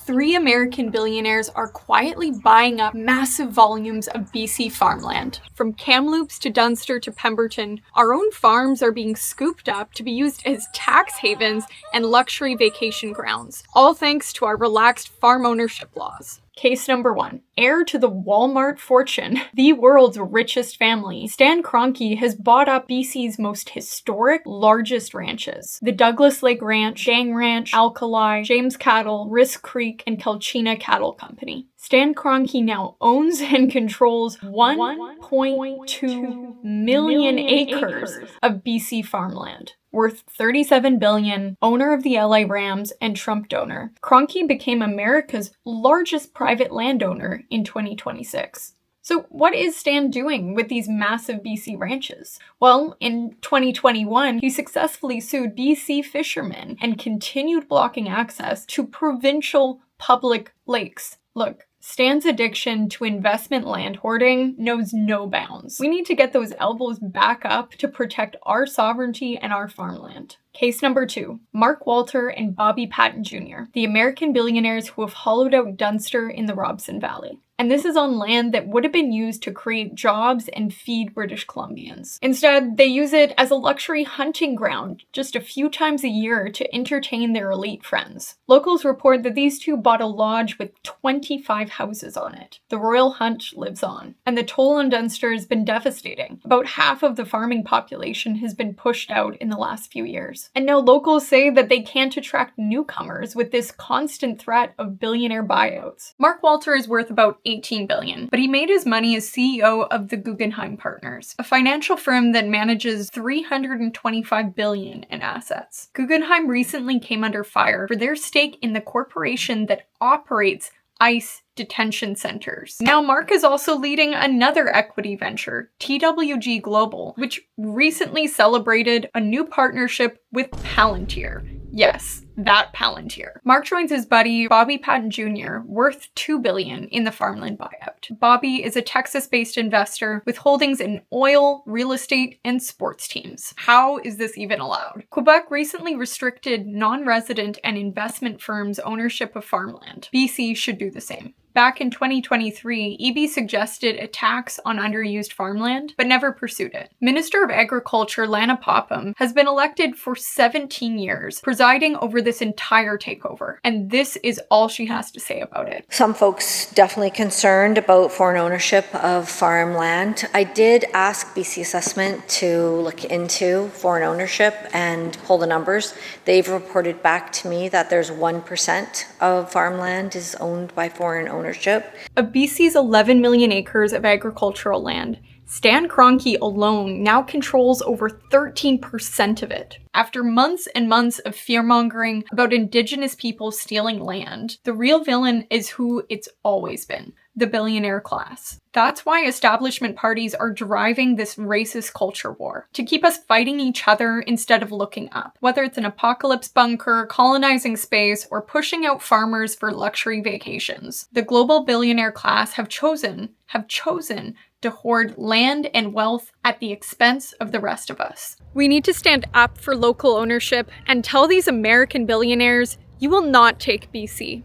3 American billionaires are quietly buying up massive volumes of BC farmland. From Kamloops to Dunster to Pemberton, our own farms are being scooped up to be used as tax havens and luxury vacation grounds, all thanks to our relaxed farm ownership laws. Case number 1. Heir to the Walmart fortune, the world's richest family, Stan Kroenke has bought up BC's most historic, largest ranches. The Douglas Lake Ranch, Dang Ranch, Alkali, James Cattle, Risk Creek, and Kelchina Cattle Company. Stan Kroenke now owns and controls 1.2 million acres of BC farmland. Worth $37 billion, owner of the LA Rams and Trump donor, Kroenke became America's largest private landowner in 2026. So what is Stan doing with these massive BC ranches? Well, in 2021, he successfully sued BC fishermen and continued blocking access to provincial public lakes. Look, Stan's addiction to investment land hoarding knows no bounds. We need to get those elbows back up to protect our sovereignty and our farmland. Case number 2. Mark Walter and Bobby Patton Jr., the American billionaires who have hollowed out Dunster in the Robson Valley. And this is on land that would have been used to create jobs and feed British Columbians. Instead, they use it as a luxury hunting ground just a few times a year to entertain their elite friends. Locals report that these two bought a lodge with 25 houses on it. The royal hunt lives on, and the toll on Dunster has been devastating. About half of the farming population has been pushed out in the last few years. And now locals say that they can't attract newcomers with this constant threat of billionaire buyouts. Mark Walter is worth about $18 billion, but he made his money as CEO of the Guggenheim Partners, a financial firm that manages $325 billion in assets. Guggenheim recently came under fire for their stake in the corporation that operates ICE detention centers. Now Mark is also leading another equity venture, TWG Global, which recently celebrated a new partnership with Palantir. Yes, that Palantir. Mark joins his buddy Bobby Patton Jr., worth $2 billion in the farmland buyout. Bobby is a Texas-based investor with holdings in oil, real estate, and sports teams. How is this even allowed? Quebec recently restricted non-resident and investment firms' ownership of farmland. BC should do the same. Back in 2023, EB suggested a tax on underused farmland, but never pursued it. Minister of Agriculture Lana Popham has been elected for 17 years, presiding over this entire takeover, and this is all she has to say about it. Some folks definitely concerned about foreign ownership of farmland. I did ask BC Assessment to look into foreign ownership and pull the numbers. They've reported back to me that there's 1% of farmland is owned by foreign ownership. Of BC's 11 million acres of agricultural land, Stan Kroenke alone now controls over 13% of it. After months and months of fear-mongering about Indigenous people stealing land, the real villain is who it's always been, the billionaire class. That's why establishment parties are driving this racist culture war, to keep us fighting each other instead of looking up. Whether it's an apocalypse bunker, colonizing space, or pushing out farmers for luxury vacations, the global billionaire class have chosen to hoard land and wealth at the expense of the rest of us. We need to stand up for local ownership and tell these American billionaires, you will not take BC.